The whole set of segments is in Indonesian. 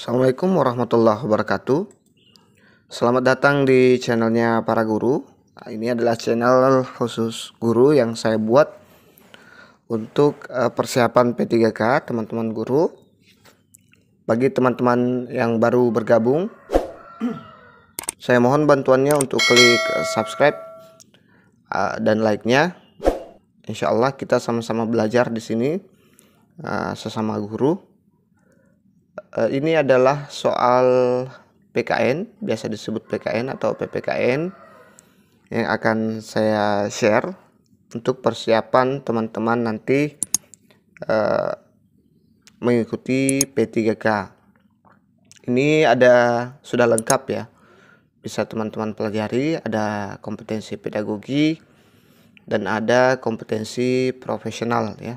Assalamualaikum warahmatullahi wabarakatuh. Selamat datang di channelnya para guru. Ini adalah channel khusus guru yang saya buat untuk persiapan P3K teman-teman guru. Bagi teman-teman yang baru bergabung, saya mohon bantuannya untuk klik subscribe dan like-nya. Insya Allah kita sama-sama belajar di sini sesama guru. Ini adalah soal PKN, biasa disebut PKN atau PPKN, yang akan saya share untuk persiapan teman-teman nanti mengikuti P3K. Ini sudah lengkap ya, bisa teman-teman pelajari. Ada kompetensi pedagogi dan ada kompetensi profesional ya.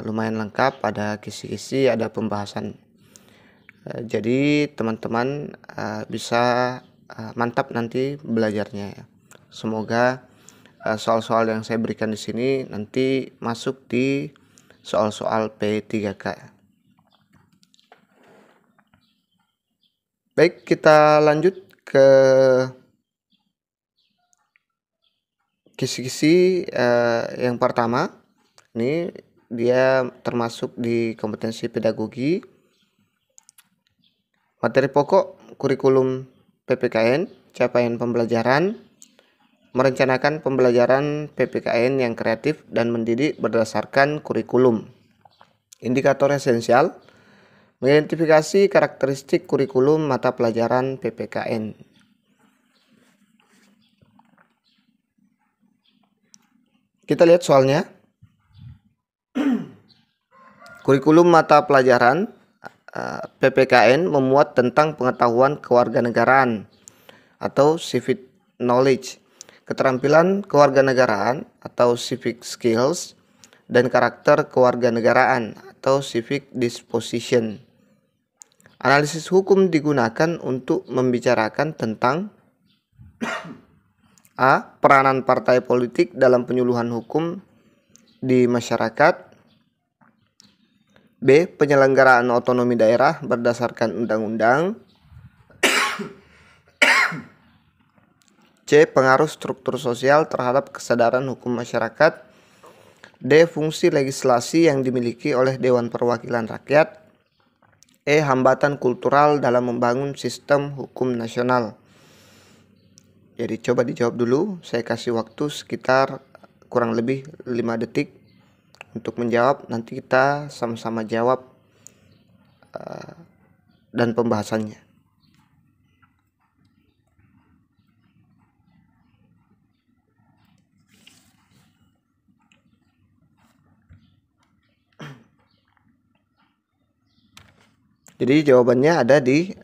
Lumayan lengkap, ada kisi-kisi, ada pembahasan. Jadi teman-teman bisa mantap nanti belajarnya ya. Semoga soal-soal yang saya berikan di sini nanti masuk di soal-soal P3K. Baik, kita lanjut ke kisi-kisi yang pertama. Ini dia termasuk di kompetensi pedagogi. Materi pokok kurikulum PPKN, capaian pembelajaran, merencanakan pembelajaran PPKN yang kreatif dan mendidik berdasarkan kurikulum. Indikator esensial, mengidentifikasi karakteristik kurikulum mata pelajaran PPKN. Kita lihat soalnya. Kurikulum mata pelajaran PPKN memuat tentang pengetahuan kewarganegaraan atau civic knowledge, keterampilan kewarganegaraan atau civic skills, dan karakter kewarganegaraan atau civic disposition. Analisis hukum digunakan untuk membicarakan tentang A. Peranan partai politik dalam penyuluhan hukum di masyarakat. B. Penyelenggaraan otonomi daerah berdasarkan undang-undang. C. Pengaruh struktur sosial terhadap kesadaran hukum masyarakat. D. Fungsi legislasi yang dimiliki oleh Dewan Perwakilan Rakyat. E. Hambatan kultural dalam membangun sistem hukum nasional. Jadi coba dijawab dulu. Saya kasih waktu sekitar kurang lebih 5 detik untuk menjawab. Nanti kita sama-sama jawab dan pembahasannya. Jadi jawabannya ada di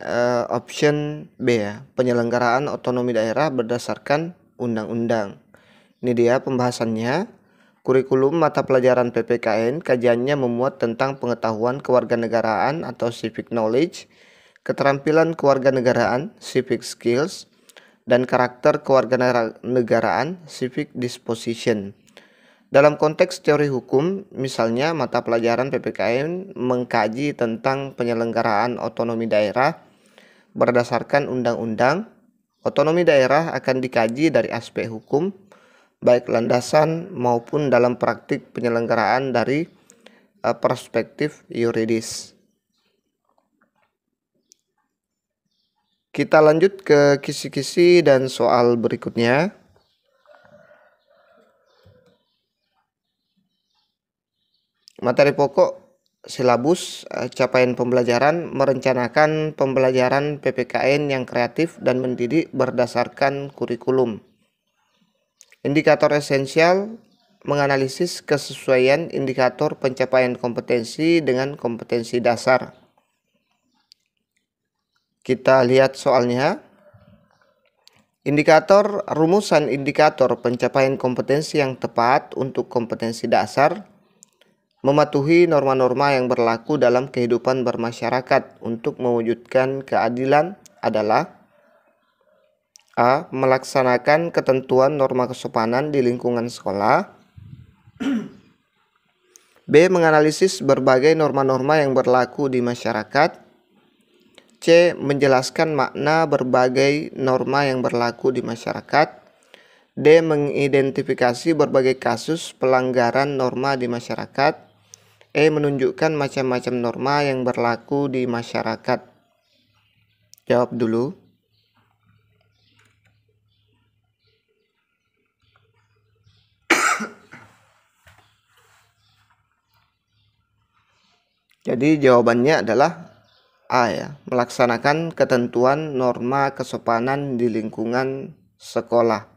option B ya, penyelenggaraan otonomi daerah berdasarkan undang-undang. Ini dia pembahasannya. Kurikulum mata pelajaran PPKN kajiannya memuat tentang pengetahuan kewarganegaraan atau civic knowledge, keterampilan kewarganegaraan civic skills, dan karakter kewarganegaraan civic disposition. Dalam konteks teori hukum, misalnya mata pelajaran PPKN mengkaji tentang penyelenggaraan otonomi daerah berdasarkan undang-undang. Otonomi daerah akan dikaji dari aspek hukum, baik landasan maupun dalam praktik penyelenggaraan dari perspektif yuridis. Kita lanjut ke kisi-kisi dan soal berikutnya. Materi pokok silabus capaian pembelajaran, merencanakan pembelajaran PPKN yang kreatif dan mendidik berdasarkan kurikulum. Indikator esensial, menganalisis kesesuaian indikator pencapaian kompetensi dengan kompetensi dasar. Kita lihat soalnya. Indikator, rumusan indikator pencapaian kompetensi yang tepat untuk kompetensi dasar, mematuhi norma-norma yang berlaku dalam kehidupan bermasyarakat untuk mewujudkan keadilan adalah A. Melaksanakan ketentuan norma kesopanan di lingkungan sekolah. B. B. Menganalisis berbagai norma-norma yang berlaku di masyarakat. C. Menjelaskan makna berbagai norma yang berlaku di masyarakat. D. Mengidentifikasi berbagai kasus pelanggaran norma di masyarakat. E. Menunjukkan macam-macam norma yang berlaku di masyarakat. Jawab dulu. Jadi jawabannya adalah A ya, melaksanakan ketentuan norma kesopanan di lingkungan sekolah.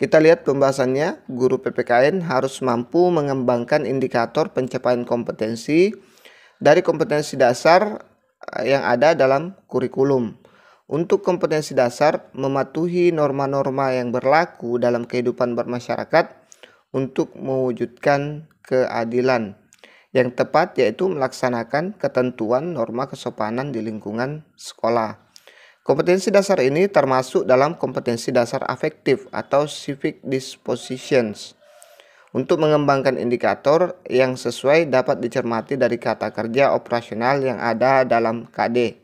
Kita lihat pembahasannya, guru PPKN harus mampu mengembangkan indikator pencapaian kompetensi dari kompetensi dasar yang ada dalam kurikulum. Untuk kompetensi dasar, mematuhi norma-norma yang berlaku dalam kehidupan bermasyarakat untuk mewujudkan keadilan yang tepat, yaitu melaksanakan ketentuan norma kesopanan di lingkungan sekolah. Kompetensi dasar ini termasuk dalam kompetensi dasar afektif atau civic dispositions. Untuk mengembangkan indikator yang sesuai dapat dicermati dari kata kerja operasional yang ada dalam KD,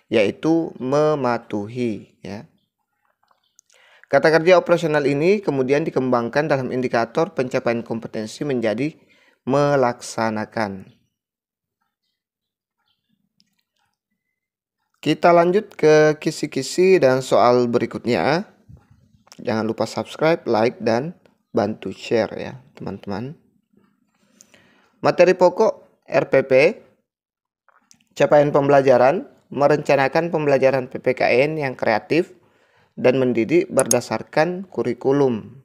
yaitu mematuhi ya. Kata kerja operasional ini kemudian dikembangkan dalam indikator pencapaian kompetensi menjadi melaksanakan. Kita lanjut ke kisi-kisi dan soal berikutnya. Jangan lupa subscribe, like, dan bantu share ya teman-teman. Materi pokok RPP, capaian pembelajaran, merencanakan pembelajaran PPKN yang kreatif dan mendidik berdasarkan kurikulum.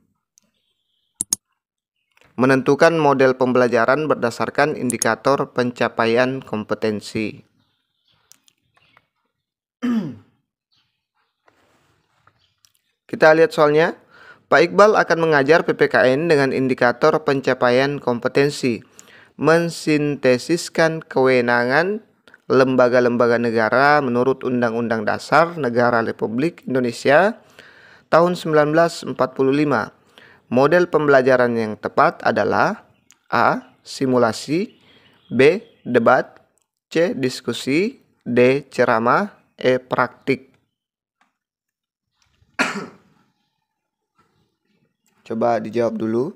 Menentukan model pembelajaran berdasarkan indikator pencapaian kompetensi. Kita lihat soalnya. Pak Iqbal akan mengajar PPKN dengan indikator pencapaian kompetensi, mensintesiskan kewenangan lembaga-lembaga negara menurut Undang-Undang Dasar Negara Republik Indonesia tahun 1945. Model pembelajaran yang tepat adalah A. Simulasi, B. Debat, C. Diskusi, D. Ceramah, E. Praktik. Coba dijawab dulu.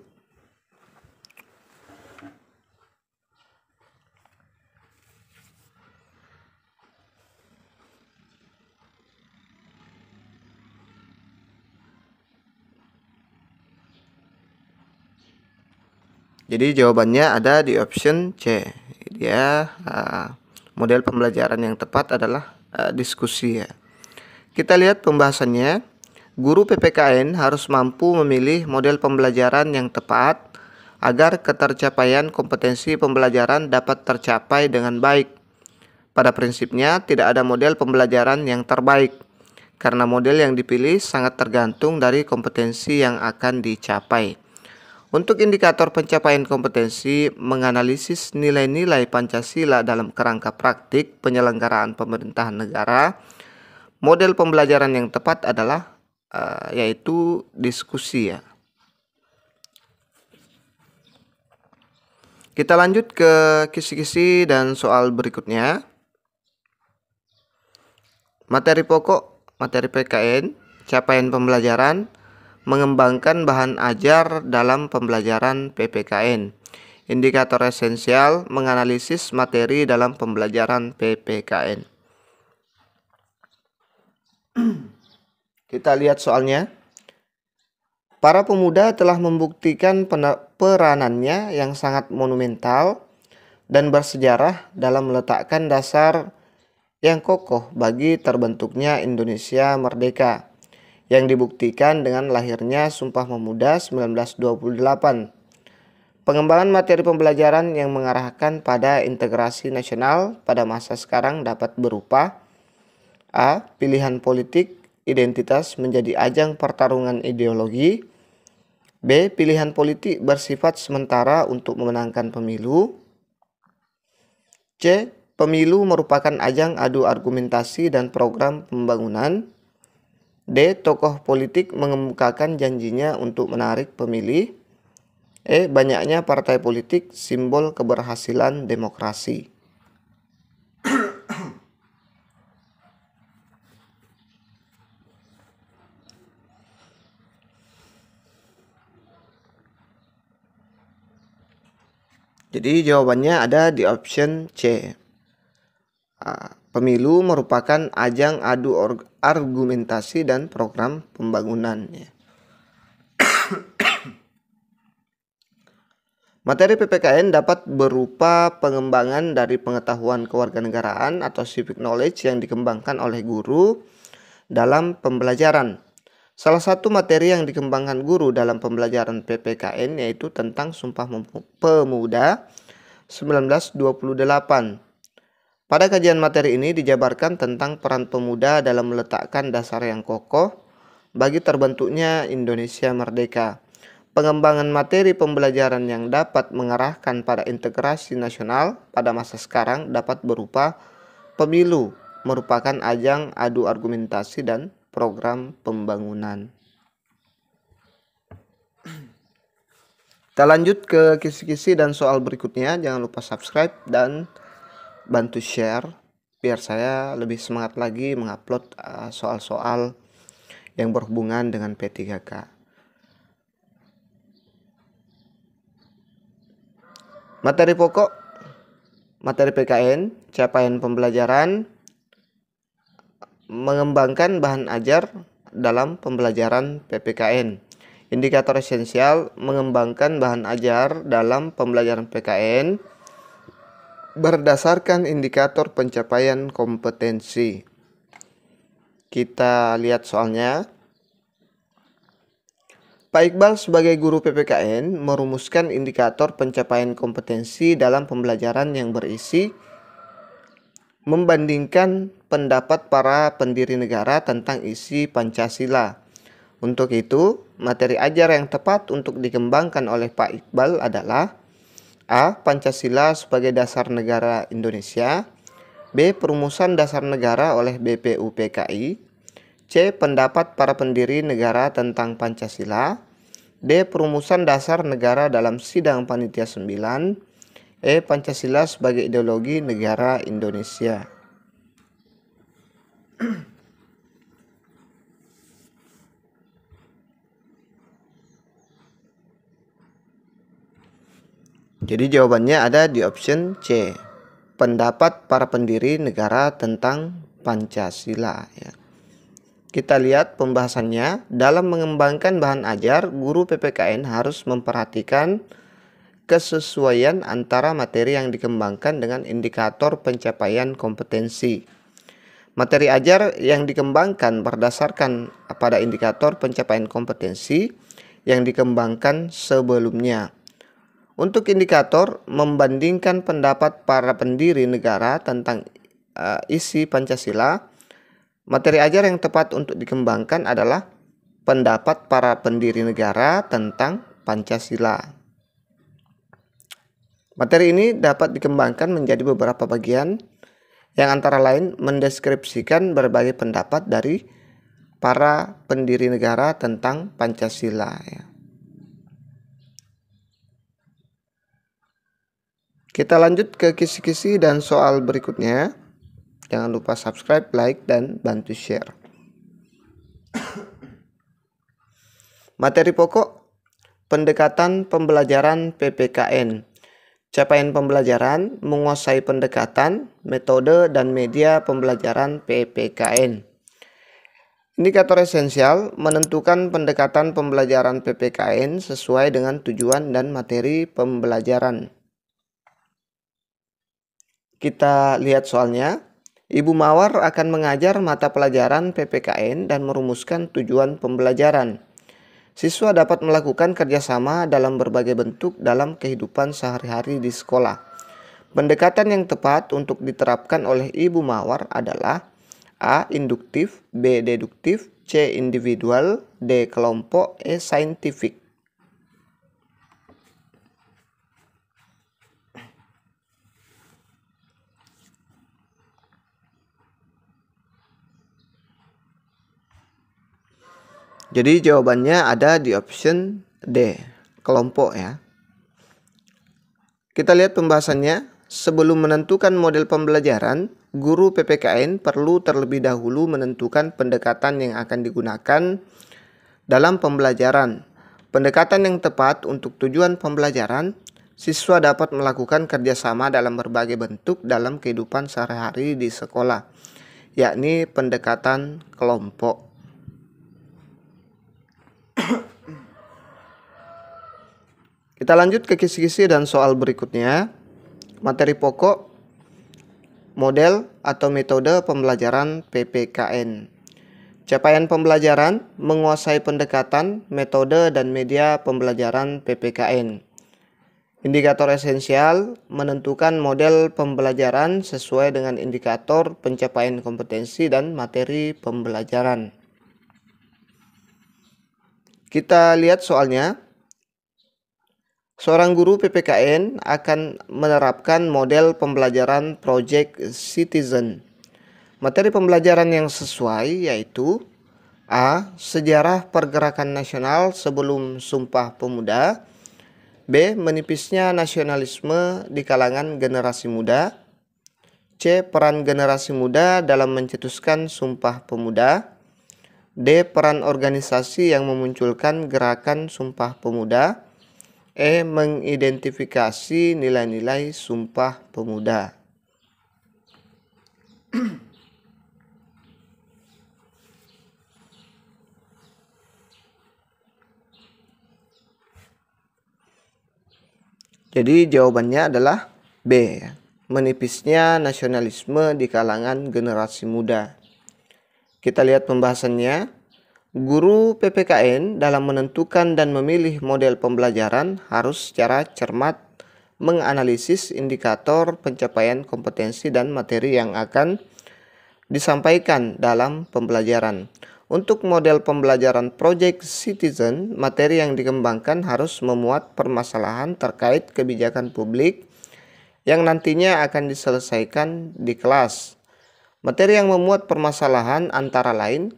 Jadi jawabannya ada di option C. Dia model pembelajaran yang tepat adalah diskusi ya. Kita lihat pembahasannya. Guru PPKN harus mampu memilih model pembelajaran yang tepat agar ketercapaian kompetensi pembelajaran dapat tercapai dengan baik. Pada prinsipnya tidak ada model pembelajaran yang terbaik, karena model yang dipilih sangat tergantung dari kompetensi yang akan dicapai. Untuk indikator pencapaian kompetensi, menganalisis nilai-nilai Pancasila dalam kerangka praktik penyelenggaraan pemerintahan negara, model pembelajaran yang tepat adalah yaitu diskusi ya. Kita lanjut ke kisi-kisi dan soal berikutnya. Materi pokok, materi PKN, capaian pembelajaran, mengembangkan bahan ajar dalam pembelajaran PPKN. Indikator esensial, menganalisis materi dalam pembelajaran PPKN. Kita lihat soalnya. Para pemuda telah membuktikan peranannya yang sangat monumental dan bersejarah dalam meletakkan dasar yang kokoh bagi terbentuknya Indonesia merdeka, yang dibuktikan dengan lahirnya Sumpah Pemuda 1928. Pengembangan materi pembelajaran yang mengarahkan pada integrasi nasional pada masa sekarang dapat berupa A. Pilihan politik identitas menjadi ajang pertarungan ideologi. B. Pilihan politik bersifat sementara untuk memenangkan pemilu. C. Pemilu merupakan ajang adu argumentasi dan program pembangunan. D. Tokoh politik mengemukakan janjinya untuk menarik pemilih. Banyaknya partai politik, simbol keberhasilan demokrasi. Jadi jawabannya ada di option C. Pemilu merupakan ajang adu argumentasi dan program pembangunan. Materi PPKN dapat berupa pengembangan dari pengetahuan kewarganegaraan atau civic knowledge yang dikembangkan oleh guru dalam pembelajaran. Salah satu materi yang dikembangkan guru dalam pembelajaran PPKN yaitu tentang Sumpah Pemuda 1928. Pada kajian materi ini dijabarkan tentang peran pemuda dalam meletakkan dasar yang kokoh bagi terbentuknya Indonesia merdeka. Pengembangan materi pembelajaran yang dapat mengarahkan pada integrasi nasional pada masa sekarang dapat berupa pemilu merupakan ajang adu argumentasi dan program pembangunan. Kita lanjut ke kisi-kisi dan soal berikutnya. Jangan lupa subscribe dan bantu share biar saya lebih semangat lagi mengupload soal-soal yang berhubungan dengan P3K. Materi pokok, materi PKN, capaian pembelajaran, mengembangkan bahan ajar dalam pembelajaran PPKN. Indikator esensial, mengembangkan bahan ajar dalam pembelajaran PKN berdasarkan indikator pencapaian kompetensi. Kita lihat soalnya. Pak Iqbal sebagai guru PPKN merumuskan indikator pencapaian kompetensi dalam pembelajaran yang berisi membandingkan pendapat para pendiri negara tentang isi Pancasila. Untuk itu, materi ajar yang tepat untuk dikembangkan oleh Pak Iqbal adalah A. Pancasila sebagai dasar negara Indonesia, B. Perumusan dasar negara oleh BPUPKI, C. Pendapat para pendiri negara tentang Pancasila, D. Perumusan dasar negara dalam Sidang Panitia 9, E. Pancasila sebagai ideologi negara Indonesia. Jadi jawabannya ada di option C. Pendapat para pendiri negara tentang Pancasila, ya. Kita lihat pembahasannya. Dalam mengembangkan bahan ajar, guru PPKN harus memperhatikan kesesuaian antara materi yang dikembangkan dengan indikator pencapaian kompetensi. Materi ajar yang dikembangkan berdasarkan pada indikator pencapaian kompetensi yang dikembangkan sebelumnya. Untuk indikator membandingkan pendapat para pendiri negara tentang isi Pancasila, materi ajar yang tepat untuk dikembangkan adalah pendapat para pendiri negara tentang Pancasila. Materi ini dapat dikembangkan menjadi beberapa bagian yang antara lain mendeskripsikan berbagai pendapat dari para pendiri negara tentang Pancasila, ya. Kita lanjut ke kisi-kisi dan soal berikutnya. Jangan lupa subscribe, like, dan bantu share. Materi pokok, pendekatan pembelajaran PPKN. Capaian pembelajaran, menguasai pendekatan, metode, dan media pembelajaran PPKN. Indikator esensial, menentukan pendekatan pembelajaran PPKN sesuai dengan tujuan dan materi pembelajaran. Kita lihat soalnya. Ibu Mawar akan mengajar mata pelajaran PPKN dan merumuskan tujuan pembelajaran. Siswa dapat melakukan kerjasama dalam berbagai bentuk dalam kehidupan sehari-hari di sekolah. Pendekatan yang tepat untuk diterapkan oleh Ibu Mawar adalah A. Induktif, B. Deduktif, C. Individual, D. Kelompok, E. Saintifik. Jadi jawabannya ada di option D, kelompok, ya. Kita lihat pembahasannya. Sebelum menentukan model pembelajaran, guru PPKN perlu terlebih dahulu menentukan pendekatan yang akan digunakan dalam pembelajaran. Pendekatan yang tepat untuk tujuan pembelajaran, siswa dapat melakukan kerjasama dalam berbagai bentuk dalam kehidupan sehari-hari di sekolah, yakni pendekatan kelompok. Kita lanjut ke kisi-kisi dan soal berikutnya. Materi pokok, model atau metode pembelajaran PPKN. Capaian pembelajaran, menguasai pendekatan, metode, dan media pembelajaran PPKN. Indikator esensial, menentukan model pembelajaran sesuai dengan indikator pencapaian kompetensi dan materi pembelajaran. Kita lihat soalnya. Seorang guru PPKN akan menerapkan model pembelajaran Project Citizen. Materi pembelajaran yang sesuai yaitu A. Sejarah pergerakan nasional sebelum Sumpah Pemuda. B. Menipisnya nasionalisme di kalangan generasi muda. C. Peran generasi muda dalam mencetuskan Sumpah Pemuda. D. Peran organisasi yang memunculkan gerakan Sumpah Pemuda. E. Mengidentifikasi nilai-nilai Sumpah Pemuda. Jadi jawabannya adalah B. Menipisnya nasionalisme di kalangan generasi muda. Kita lihat pembahasannya. Guru PPKN dalam menentukan dan memilih model pembelajaran harus secara cermat menganalisis indikator pencapaian kompetensi dan materi yang akan disampaikan dalam pembelajaran. Untuk model pembelajaran Project Citizen, materi yang dikembangkan harus memuat permasalahan terkait kebijakan publik yang nantinya akan diselesaikan di kelas. Materi yang memuat permasalahan antara lain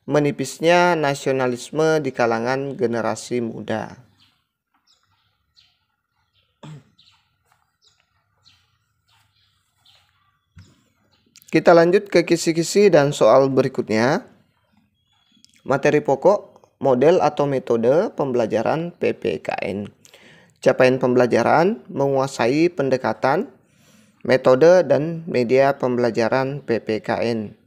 menipisnya nasionalisme di kalangan generasi muda. Kita lanjut ke kisi-kisi dan soal berikutnya. Materi pokok, model atau metode pembelajaran PPKN. Capaian pembelajaran, menguasai pendekatan, metode, dan media pembelajaran PPKN.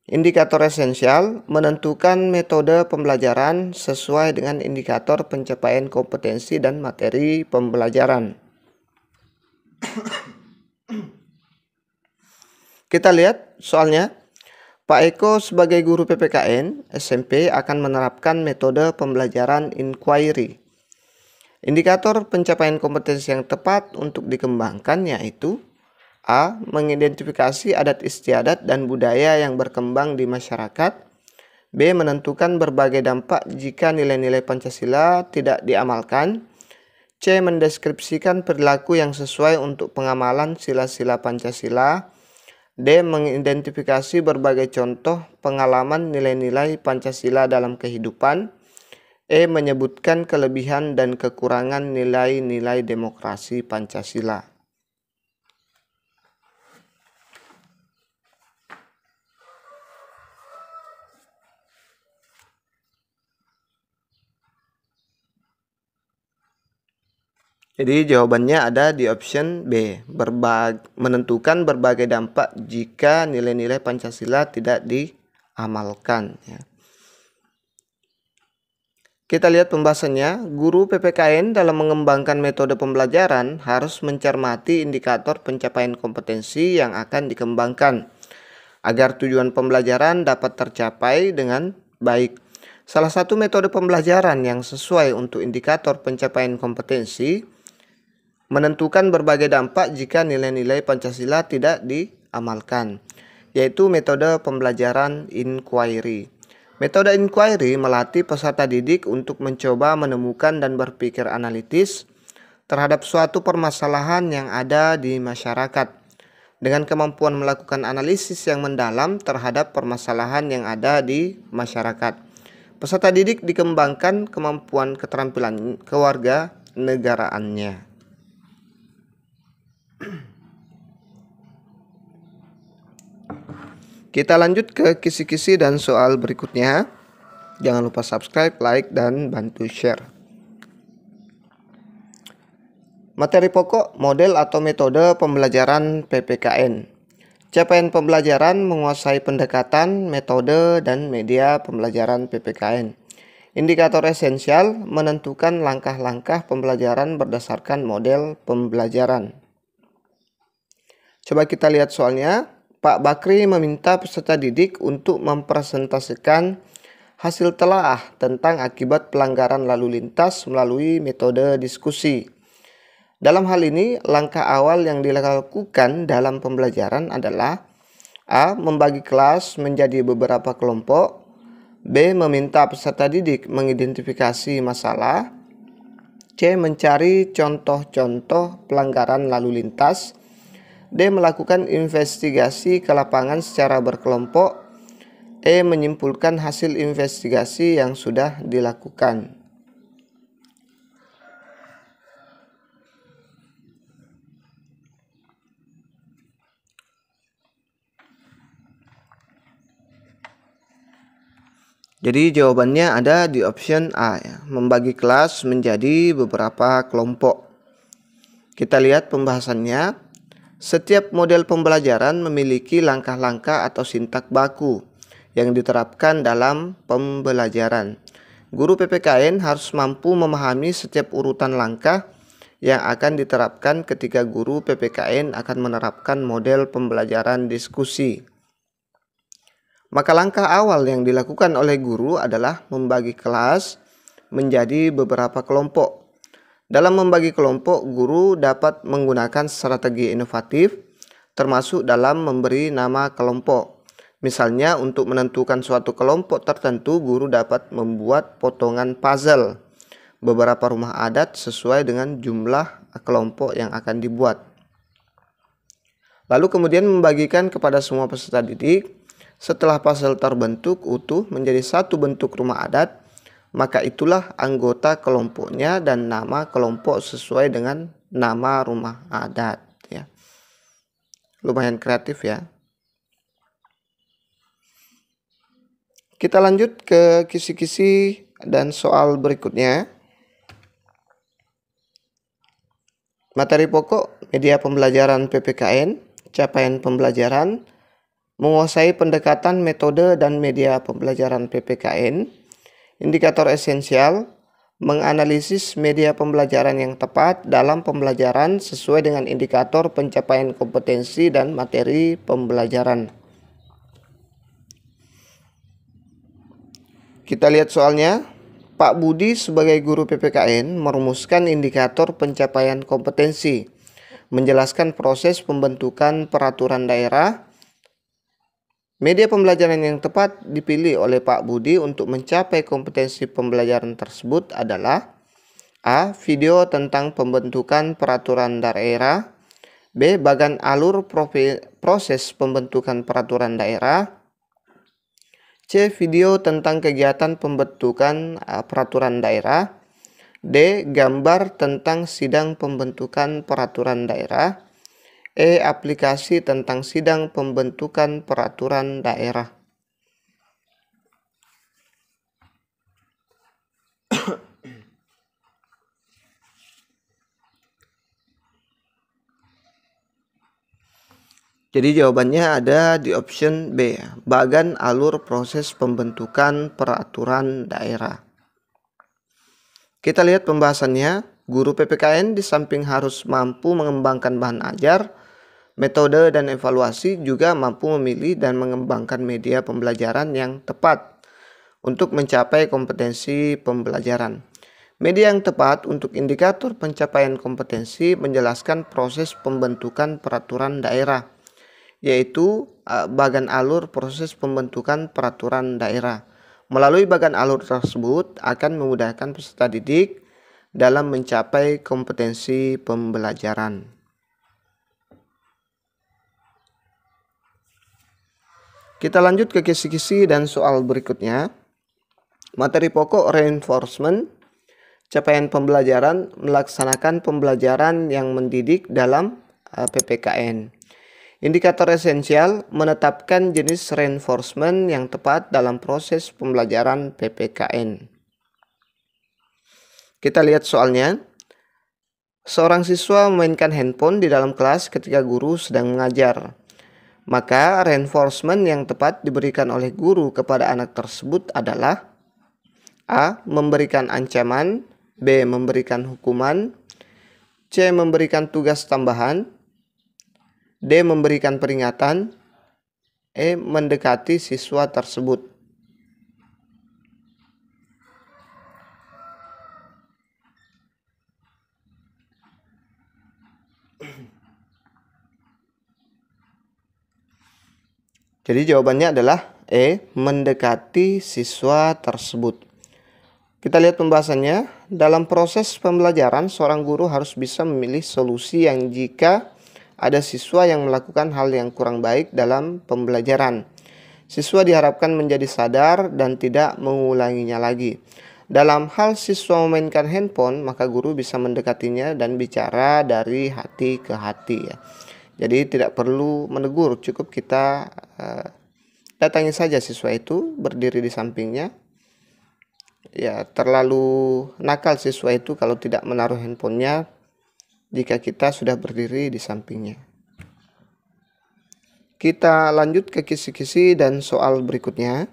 Indikator esensial, menentukan metode pembelajaran sesuai dengan indikator pencapaian kompetensi dan materi pembelajaran. Kita lihat soalnya. Pak Eko sebagai guru PPKN SMP akan menerapkan metode pembelajaran inquiry. Indikator pencapaian kompetensi yang tepat untuk dikembangkan yaitu A. Mengidentifikasi adat istiadat dan budaya yang berkembang di masyarakat. B. Menentukan berbagai dampak jika nilai-nilai Pancasila tidak diamalkan. C. Mendeskripsikan perilaku yang sesuai untuk pengamalan sila-sila Pancasila. D. Mengidentifikasi berbagai contoh pengalaman nilai-nilai Pancasila dalam kehidupan. E. Menyebutkan kelebihan dan kekurangan nilai-nilai demokrasi Pancasila. Jadi jawabannya ada di option B, menentukan berbagai dampak jika nilai-nilai Pancasila tidak diamalkan. Ya. Kita lihat pembahasannya. Guru PPKN dalam mengembangkan metode pembelajaran harus mencermati indikator pencapaian kompetensi yang akan dikembangkan agar tujuan pembelajaran dapat tercapai dengan baik. Salah satu metode pembelajaran yang sesuai untuk indikator pencapaian kompetensi menentukan berbagai dampak jika nilai-nilai Pancasila tidak diamalkan, yaitu metode pembelajaran inquiry. Metode inquiry melatih peserta didik untuk mencoba menemukan dan berpikir analitis terhadap suatu permasalahan yang ada di masyarakat, dengan kemampuan melakukan analisis yang mendalam terhadap permasalahan yang ada di masyarakat. Peserta didik dikembangkan kemampuan keterampilan kewarganegaraannya. Kita lanjut ke kisi-kisi dan soal berikutnya. Jangan lupa subscribe, like, dan bantu share. Materi pokok, model atau metode pembelajaran PPKN. Capaian pembelajaran menguasai pendekatan, metode, dan media pembelajaran PPKN. Indikator esensial menentukan langkah-langkah pembelajaran berdasarkan model pembelajaran. Coba kita lihat soalnya. Pak Bakri meminta peserta didik untuk mempresentasikan hasil telaah tentang akibat pelanggaran lalu lintas melalui metode diskusi. Dalam hal ini, langkah awal yang dilakukan dalam pembelajaran adalah A. Membagi kelas menjadi beberapa kelompok. B. Meminta peserta didik mengidentifikasi masalah. C. Mencari contoh-contoh pelanggaran lalu lintas. D. Melakukan investigasi ke lapangan secara berkelompok. E. Menyimpulkan hasil investigasi yang sudah dilakukan. Jadi jawabannya ada di option A ya, membagi kelas menjadi beberapa kelompok. Kita lihat pembahasannya. Setiap model pembelajaran memiliki langkah-langkah atau sintak baku yang diterapkan dalam pembelajaran. Guru PPKN harus mampu memahami setiap urutan langkah yang akan diterapkan ketika guru PPKN akan menerapkan model pembelajaran diskusi. Maka langkah awal yang dilakukan oleh guru adalah membagi kelas menjadi beberapa kelompok. Dalam membagi kelompok, guru dapat menggunakan strategi inovatif, termasuk dalam memberi nama kelompok. Misalnya, untuk menentukan suatu kelompok tertentu, guru dapat membuat potongan puzzle beberapa rumah adat sesuai dengan jumlah kelompok yang akan dibuat. Lalu kemudian membagikan kepada semua peserta didik. Setelah puzzle terbentuk utuh menjadi satu bentuk rumah adat, maka itulah anggota kelompoknya dan nama kelompok sesuai dengan nama rumah adat ya. Lumayan kreatif ya. Kita lanjut ke kisi-kisi dan soal berikutnya. Materi pokok media pembelajaran PPKN, capaian pembelajaran, menguasai pendekatan metode dan media pembelajaran PPKN. Indikator esensial, menganalisis media pembelajaran yang tepat dalam pembelajaran sesuai dengan indikator pencapaian kompetensi dan materi pembelajaran. Kita lihat soalnya. Pak Budi sebagai guru PPKN merumuskan indikator pencapaian kompetensi, menjelaskan proses pembentukan peraturan daerah. Media pembelajaran yang tepat dipilih oleh Pak Budi untuk mencapai kompetensi pembelajaran tersebut adalah A. Video tentang pembentukan peraturan daerah. B. Bagan alur proses pembentukan peraturan daerah. C. Video tentang kegiatan pembentukan peraturan daerah. D. Gambar tentang sidang pembentukan peraturan daerah. E. Aplikasi tentang sidang pembentukan peraturan daerah. Jadi jawabannya ada di option B, bagan alur proses pembentukan peraturan daerah. Kita lihat pembahasannya. Guru PPKN di samping harus mampu mengembangkan bahan ajar, metode dan evaluasi, juga mampu memilih dan mengembangkan media pembelajaran yang tepat untuk mencapai kompetensi pembelajaran. Media yang tepat untuk indikator pencapaian kompetensi menjelaskan proses pembentukan peraturan daerah, yaitu bagan alur proses pembentukan peraturan daerah. Melalui bagan alur tersebut akan memudahkan peserta didik dalam mencapai kompetensi pembelajaran. Kita lanjut ke kisi-kisi dan soal berikutnya. Materi pokok reinforcement, capaian pembelajaran, melaksanakan pembelajaran yang mendidik dalam PPKN. Indikator esensial menetapkan jenis reinforcement yang tepat dalam proses pembelajaran PPKN. Kita lihat soalnya. Seorang siswa memainkan handphone di dalam kelas ketika guru sedang mengajar. Maka reinforcement yang tepat diberikan oleh guru kepada anak tersebut adalah A. Memberikan ancaman, B. Memberikan hukuman, C. Memberikan tugas tambahan, D. Memberikan peringatan, E. Mendekati siswa tersebut. Jadi jawabannya adalah E. Mendekati siswa tersebut. Kita lihat pembahasannya. Dalam proses pembelajaran, seorang guru harus bisa memilih solusi yang jika ada siswa yang melakukan hal yang kurang baik dalam pembelajaran. Siswa diharapkan menjadi sadar dan tidak mengulanginya lagi. Dalam hal siswa memainkan handphone, maka guru bisa mendekatinya dan bicara dari hati ke hati ya. Jadi tidak perlu menegur, cukup kita datangi saja siswa itu, berdiri di sampingnya. Ya, terlalu nakal siswa itu kalau tidak menaruh handphonenya jika kita sudah berdiri di sampingnya. Kita lanjut ke kisi-kisi dan soal berikutnya.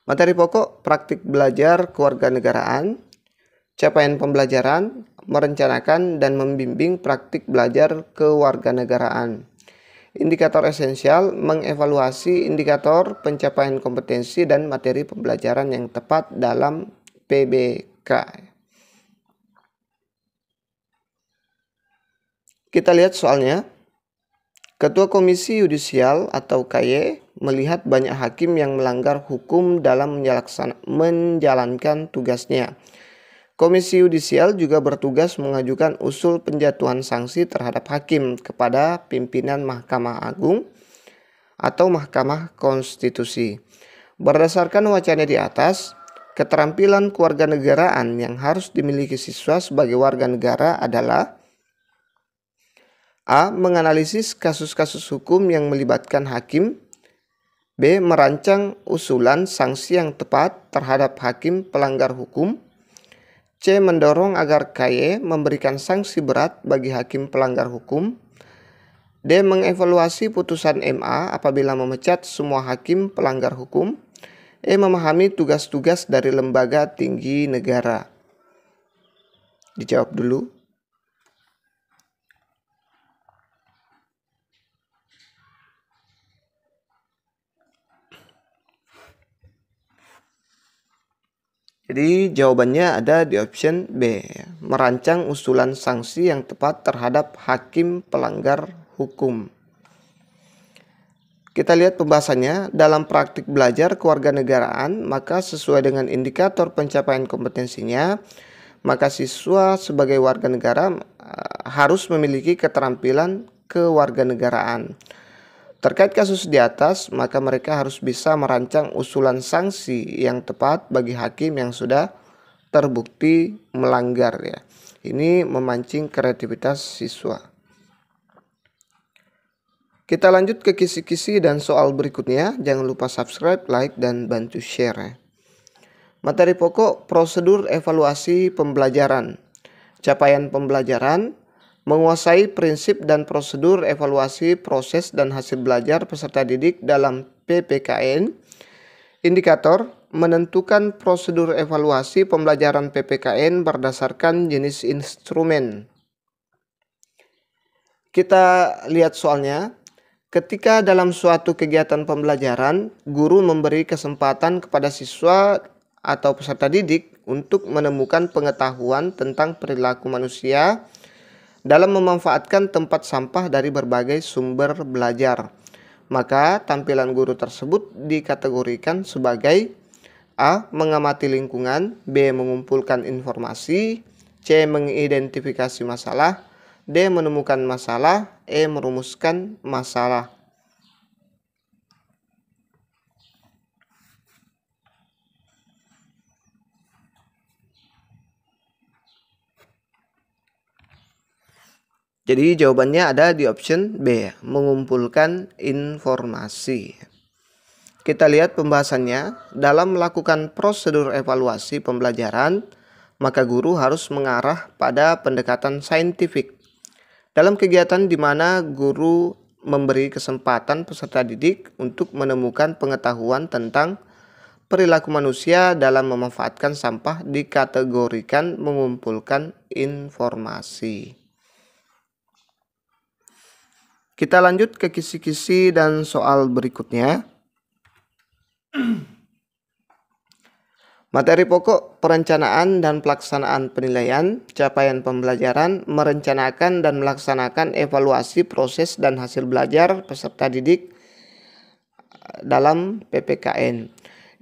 Materi pokok praktik belajar kewarganegaraan, capaian pembelajaran, merencanakan dan membimbing praktik belajar kewarganegaraan. Indikator esensial mengevaluasi indikator pencapaian kompetensi dan materi pembelajaran yang tepat dalam PBK. Kita lihat soalnya. Ketua Komisi Yudisial atau KY melihat banyak hakim yang melanggar hukum dalam menjalankan tugasnya. Komisi Yudisial juga bertugas mengajukan usul penjatuhan sanksi terhadap hakim kepada pimpinan Mahkamah Agung atau Mahkamah Konstitusi. Berdasarkan wacana di atas, keterampilan kewarganegaraan yang harus dimiliki siswa sebagai warga negara adalah A. Menganalisis kasus-kasus hukum yang melibatkan hakim. B. Merancang usulan sanksi yang tepat terhadap hakim pelanggar hukum. C. Mendorong agar KY memberikan sanksi berat bagi hakim pelanggar hukum. D. Mengevaluasi putusan MA apabila memecat semua hakim pelanggar hukum. E. Memahami tugas-tugas dari lembaga tinggi negara. Dijawab dulu. Jadi jawabannya ada di option B, merancang usulan sanksi yang tepat terhadap hakim pelanggar hukum. Kita lihat pembahasannya. Dalam praktik belajar kewarganegaraan, maka sesuai dengan indikator pencapaian kompetensinya, maka siswa sebagai warga negara harus memiliki keterampilan kewarganegaraan. Terkait kasus di atas, maka mereka harus bisa merancang usulan sanksi yang tepat bagi hakim yang sudah terbukti melanggar ya. Ini memancing kreativitas siswa. Kita lanjut ke kisi-kisi dan soal berikutnya. Jangan lupa subscribe, like, dan bantu share ya. Materi pokok prosedur evaluasi pembelajaran. Capaian pembelajaran. Menguasai prinsip dan prosedur evaluasi proses dan hasil belajar peserta didik dalam PPKN. Indikator menentukan prosedur evaluasi pembelajaran PPKN berdasarkan jenis instrumen. Kita lihat soalnya. Ketika dalam suatu kegiatan pembelajaran, guru memberi kesempatan kepada siswa atau peserta didik untuk menemukan pengetahuan tentang perilaku manusia dalam memanfaatkan tempat sampah dari berbagai sumber belajar. Maka tampilan guru tersebut dikategorikan sebagai A. Mengamati lingkungan, B. Mengumpulkan informasi, C. Mengidentifikasi masalah, D. Menemukan masalah, E. Merumuskan masalah. Jadi jawabannya ada di option B, mengumpulkan informasi. Kita lihat pembahasannya. Dalam melakukan prosedur evaluasi pembelajaran, maka guru harus mengarah pada pendekatan saintifik. Dalam kegiatan di mana guru memberi kesempatan peserta didik untuk menemukan pengetahuan tentang perilaku manusia dalam memanfaatkan sampah, dikategorikan mengumpulkan informasi. Kita lanjut ke kisi-kisi dan soal berikutnya. Materi pokok perencanaan dan pelaksanaan penilaian, capaian pembelajaran, merencanakan dan melaksanakan evaluasi proses dan hasil belajar peserta didik dalam PPKN.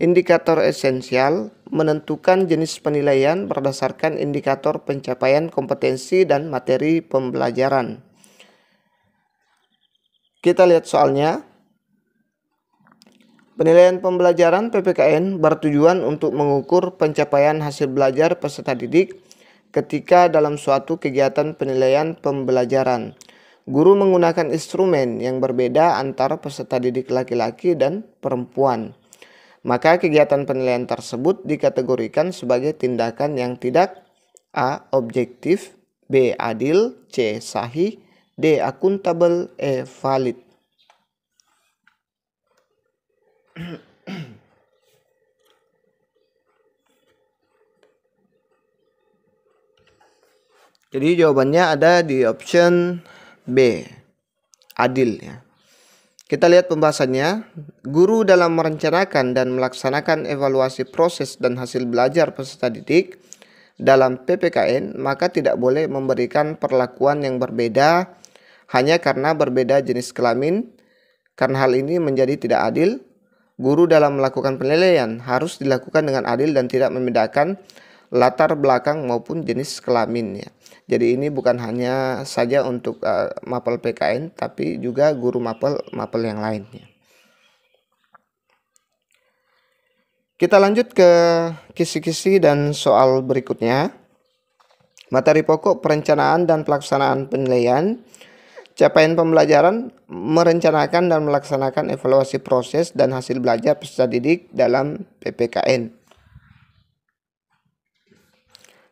Indikator esensial, menentukan jenis penilaian berdasarkan indikator pencapaian kompetensi dan materi pembelajaran. Kita lihat soalnya. Penilaian pembelajaran PPKN bertujuan untuk mengukur pencapaian hasil belajar peserta didik ketika dalam suatu kegiatan penilaian pembelajaran. Guru menggunakan instrumen yang berbeda antara peserta didik laki-laki dan perempuan. Maka kegiatan penilaian tersebut dikategorikan sebagai tindakan yang tidak A. Objektif, B. Adil, C. Sahih, D. Akuntabel, E. Valid. Jadi jawabannya ada di option B, adil ya. Kita lihat pembahasannya. Guru dalam merencanakan dan melaksanakan evaluasi proses dan hasil belajar peserta didik dalam PPKN, maka tidak boleh memberikan perlakuan yang berbeda hanya karena berbeda jenis kelamin. Karena hal ini menjadi tidak adil, guru dalam melakukan penilaian harus dilakukan dengan adil dan tidak membedakan latar belakang maupun jenis kelamin ya. Jadi ini bukan hanya saja untuk mapel PKN, tapi juga guru mapel yang lainnya. Kita lanjut ke kisi-kisi dan soal berikutnya. Materi pokok perencanaan dan pelaksanaan penilaian, capaian pembelajaran, merencanakan dan melaksanakan evaluasi proses dan hasil belajar peserta didik dalam PPKN.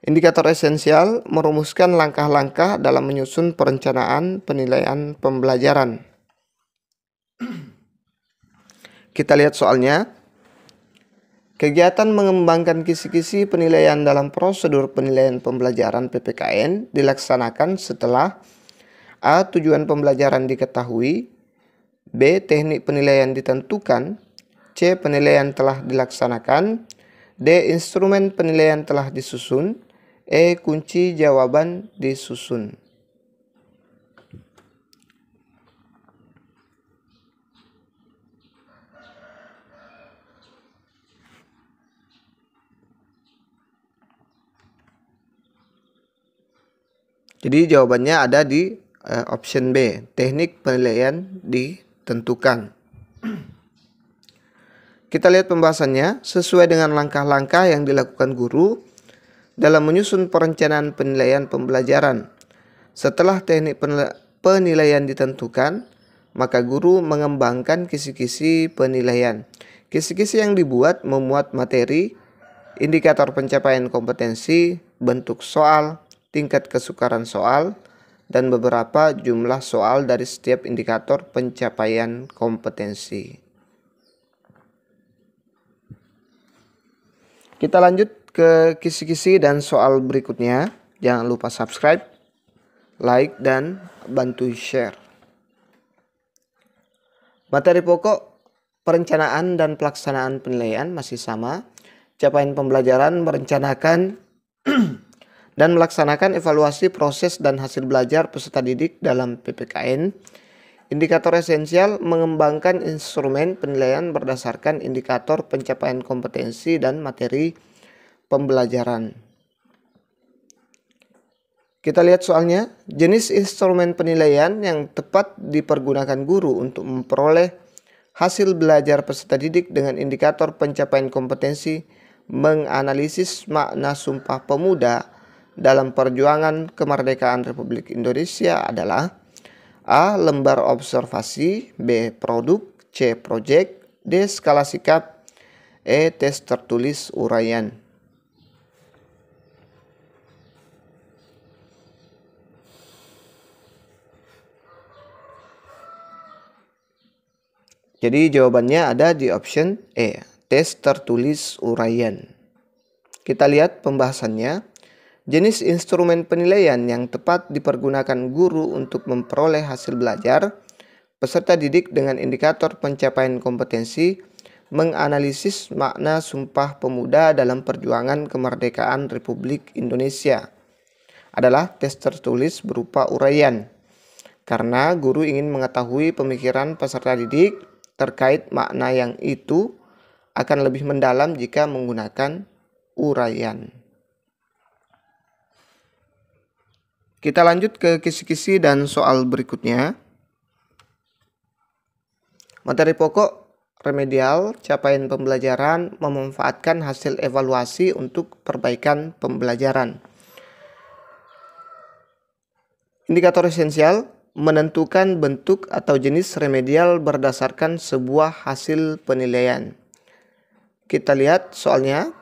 Indikator esensial, merumuskan langkah-langkah dalam menyusun perencanaan penilaian pembelajaran. Kita lihat soalnya. Kegiatan mengembangkan kisi-kisi penilaian dalam prosedur penilaian pembelajaran PPKN dilaksanakan setelah A. Tujuan pembelajaran diketahui, B. Teknik penilaian ditentukan, C. Penilaian telah dilaksanakan, D. Instrumen penilaian telah disusun, E. Kunci jawaban disusun. Jadi jawabannya ada di option B, teknik penilaian ditentukan. Kita lihat pembahasannya. Sesuai dengan langkah-langkah yang dilakukan guru dalam menyusun perencanaan penilaian pembelajaran. Setelah teknik penilaian ditentukan, maka guru mengembangkan kisi-kisi penilaian. Kisi-kisi yang dibuat memuat materi, indikator pencapaian kompetensi, bentuk soal, tingkat kesukaran soal, dan beberapa jumlah soal dari setiap indikator pencapaian kompetensi. Kita lanjut ke kisi-kisi dan soal berikutnya. Jangan lupa subscribe, like, dan bantu share. Materi pokok perencanaan dan pelaksanaan penilaian masih sama. Capaian pembelajaran, merencanakan dan melaksanakan evaluasi proses dan hasil belajar peserta didik dalam PPKN. Indikator esensial, mengembangkan instrumen penilaian berdasarkan indikator pencapaian kompetensi dan materi pembelajaran. Kita lihat soalnya. Jenis instrumen penilaian yang tepat dipergunakan guru untuk memperoleh hasil belajar peserta didik dengan indikator pencapaian kompetensi, menganalisis makna Sumpah Pemuda dalam perjuangan kemerdekaan Republik Indonesia adalah A. Lembar observasi, B. Produk, C. Proyek, D. Skala sikap, E. Tes tertulis uraian. Jadi jawabannya ada di option E, tes tertulis uraian. Kita lihat pembahasannya. Jenis instrumen penilaian yang tepat dipergunakan guru untuk memperoleh hasil belajar peserta didik dengan indikator pencapaian kompetensi, menganalisis makna Sumpah Pemuda dalam perjuangan kemerdekaan Republik Indonesia adalah tes tertulis berupa uraian. Karena guru ingin mengetahui pemikiran peserta didik terkait makna yang itu akan lebih mendalam jika menggunakan uraian. Kita lanjut ke kisi-kisi dan soal berikutnya. Materi pokok remedial, capaian pembelajaran, memanfaatkan hasil evaluasi untuk perbaikan pembelajaran. Indikator esensial, menentukan bentuk atau jenis remedial berdasarkan sebuah hasil penilaian. Kita lihat soalnya.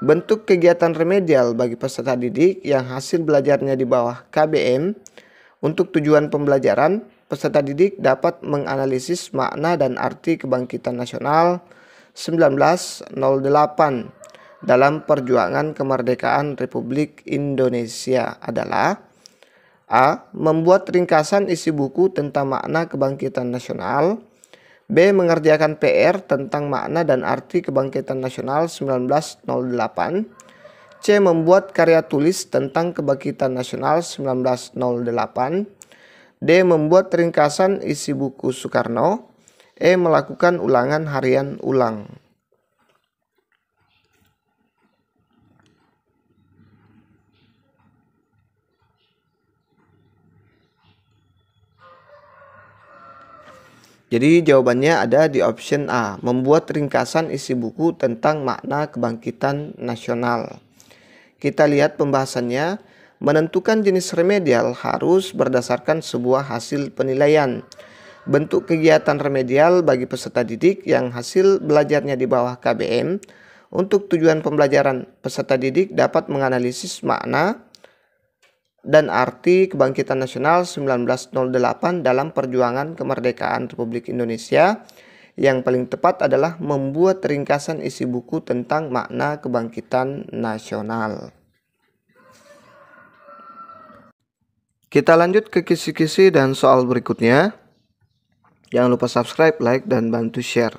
Bentuk kegiatan remedial bagi peserta didik yang hasil belajarnya di bawah KBM. Untuk tujuan pembelajaran, peserta didik dapat menganalisis makna dan arti kebangkitan nasional 1908 dalam perjuangan kemerdekaan Republik Indonesia adalah A. Membuat ringkasan isi buku tentang makna kebangkitan nasional. B. Mengerjakan PR tentang makna dan arti kebangkitan nasional 1908. C. Membuat karya tulis tentang kebangkitan nasional 1908. D. Membuat ringkasan isi buku Soekarno. E. Melakukan ulangan harian ulang. Jadi jawabannya ada di option A, membuat ringkasan isi buku tentang makna kebangkitan nasional. Kita lihat pembahasannya, menentukan jenis remedial harus berdasarkan sebuah hasil penilaian. Bentuk kegiatan remedial bagi peserta didik yang hasil belajarnya di bawah KBM. Untuk tujuan pembelajaran, peserta didik dapat menganalisis makna dan arti kebangkitan nasional 1908 dalam perjuangan kemerdekaan Republik Indonesia. Yang paling tepat adalah membuat ringkasan isi buku tentang makna kebangkitan nasional. Kita lanjut ke kisi-kisi dan soal berikutnya. Jangan lupa subscribe, like, dan bantu share.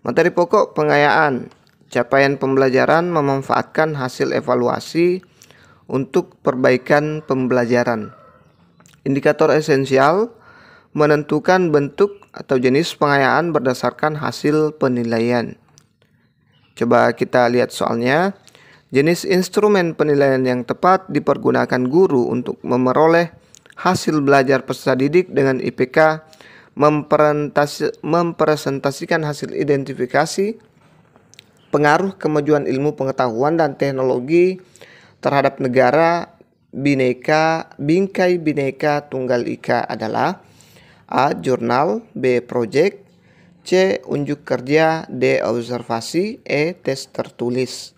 Materi pokok pengayaan, capaian pembelajaran, memanfaatkan hasil evaluasi untuk perbaikan pembelajaran. Indikator esensial, menentukan bentuk atau jenis pengayaan berdasarkan hasil penilaian. Coba kita lihat soalnya. Jenis instrumen penilaian yang tepat dipergunakan guru untuk memperoleh hasil belajar peserta didik dengan IPK, mempresentasikan hasil identifikasi, pengaruh kemajuan ilmu pengetahuan dan teknologi terhadap negara, bingkai bineka tunggal ika adalah A. Jurnal, B. Proyek, C. Unjuk kerja, D. Observasi, E. Tes tertulis.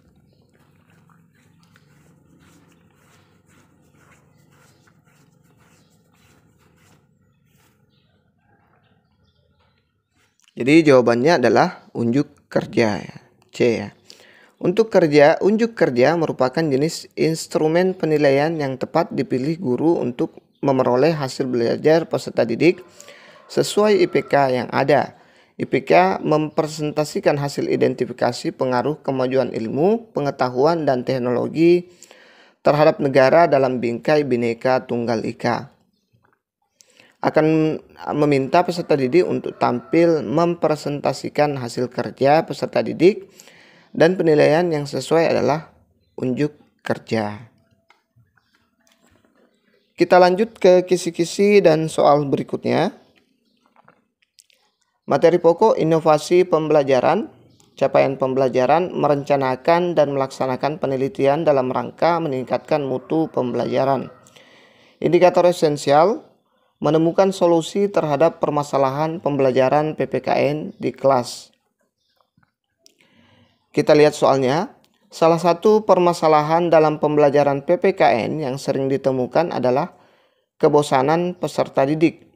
Jadi jawabannya adalah unjuk kerja, ya. C ya. Untuk unjuk kerja merupakan jenis instrumen penilaian yang tepat dipilih guru untuk memperoleh hasil belajar peserta didik sesuai IPK yang ada. IPK mempresentasikan hasil identifikasi pengaruh kemajuan ilmu, pengetahuan, dan teknologi terhadap negara dalam bingkai bineka tunggal ika. Akan meminta peserta didik untuk tampil mempresentasikan hasil kerja peserta didik, dan penilaian yang sesuai adalah unjuk kerja. Kita lanjut ke kisi-kisi dan soal berikutnya. Materi pokok inovasi pembelajaran, capaian pembelajaran, merencanakan dan melaksanakan penelitian dalam rangka meningkatkan mutu pembelajaran. Indikator esensial, menemukan solusi terhadap permasalahan pembelajaran PPKN di kelas. Kita lihat soalnya. Salah satu permasalahan dalam pembelajaran PPKN yang sering ditemukan adalah kebosanan peserta didik,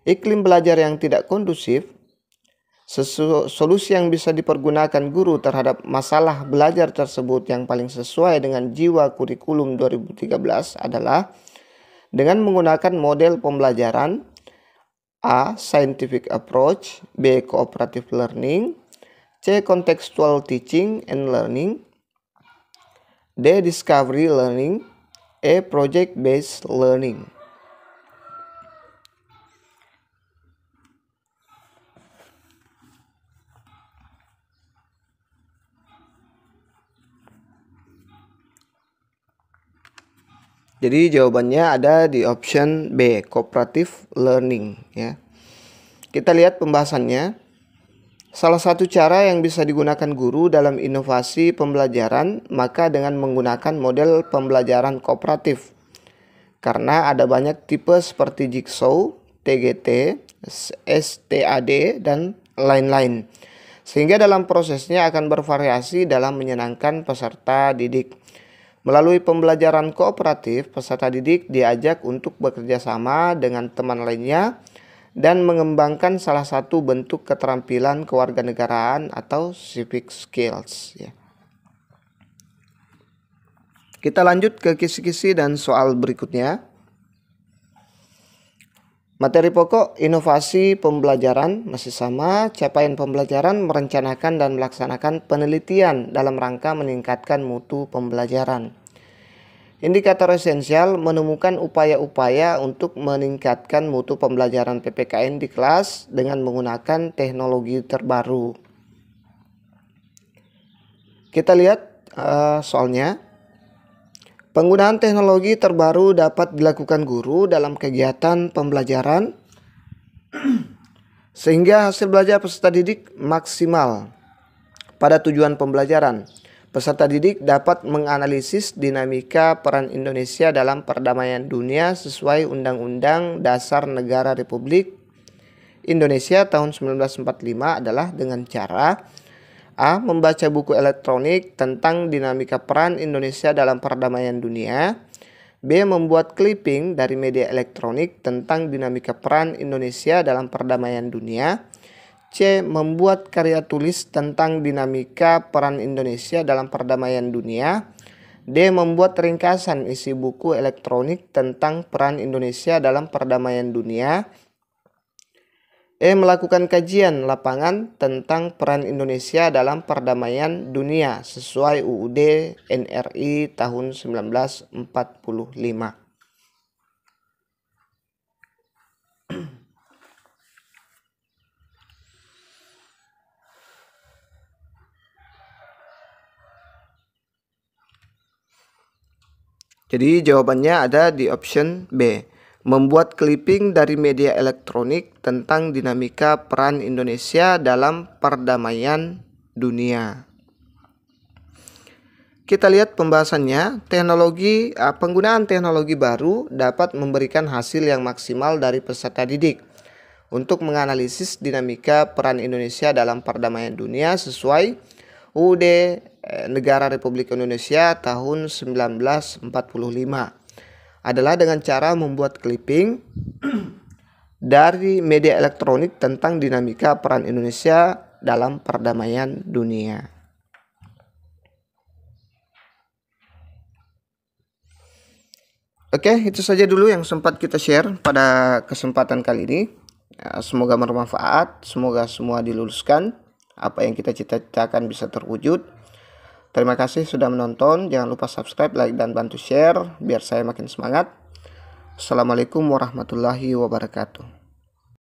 iklim belajar yang tidak kondusif. Solusi yang bisa dipergunakan guru terhadap masalah belajar tersebut yang paling sesuai dengan jiwa kurikulum 2013 adalah dengan menggunakan model pembelajaran A. Scientific approach, B. Cooperative learning, C. Contextual teaching and learning, D. Discovery learning, E. Project-based learning. Jadi jawabannya ada di option B, cooperative learning ya. Kita lihat pembahasannya. Salah satu cara yang bisa digunakan guru dalam inovasi pembelajaran maka dengan menggunakan model pembelajaran kooperatif. Karena ada banyak tipe seperti Jigsaw, TGT, STAD, dan lain-lain. Sehingga dalam prosesnya akan bervariasi dalam menyenangkan peserta didik. Melalui pembelajaran kooperatif, peserta didik diajak untuk bekerja sama dengan teman lainnya dan mengembangkan salah satu bentuk keterampilan kewarganegaraan atau civic skills ya. Kita lanjut ke kisi-kisi dan soal berikutnya. Materi pokok inovasi pembelajaran masih sama, capaian pembelajaran, merencanakan dan melaksanakan penelitian dalam rangka meningkatkan mutu pembelajaran. Indikator esensial, menemukan upaya-upaya untuk meningkatkan mutu pembelajaran PPKN di kelas dengan menggunakan teknologi terbaru. Kita lihat soalnya. Penggunaan teknologi terbaru dapat dilakukan guru dalam kegiatan pembelajaran sehingga hasil belajar peserta didik maksimal pada tujuan pembelajaran. Peserta didik dapat menganalisis dinamika peran Indonesia dalam perdamaian dunia sesuai Undang-Undang Dasar Negara Republik Indonesia tahun 1945 adalah dengan cara A. Membaca buku elektronik tentang dinamika peran Indonesia dalam perdamaian dunia. B. Membuat clipping dari media elektronik tentang dinamika peran Indonesia dalam perdamaian dunia. C. Membuat karya tulis tentang dinamika peran Indonesia dalam perdamaian dunia. D. Membuat ringkasan isi buku elektronik tentang peran Indonesia dalam perdamaian dunia. E. Melakukan kajian lapangan tentang peran Indonesia dalam perdamaian dunia sesuai UUD NRI tahun 1945. Jadi jawabannya ada di option B. Membuat clipping dari media elektronik tentang dinamika peran Indonesia dalam perdamaian dunia. Kita lihat pembahasannya. Penggunaan teknologi baru dapat memberikan hasil yang maksimal dari peserta didik untuk menganalisis dinamika peran Indonesia dalam perdamaian dunia sesuai UUD Negara Republik Indonesia tahun 1945 adalah dengan cara membuat clipping dari media elektronik tentang dinamika peran Indonesia dalam perdamaian dunia. Oke, itu saja dulu yang sempat kita share pada kesempatan kali ini. Semoga bermanfaat, semoga semua diluluskan, apa yang kita cita-citakan bisa terwujud. Terima kasih sudah menonton, jangan lupa subscribe, like, dan bantu share biar saya makin semangat. Assalamualaikum warahmatullahi wabarakatuh.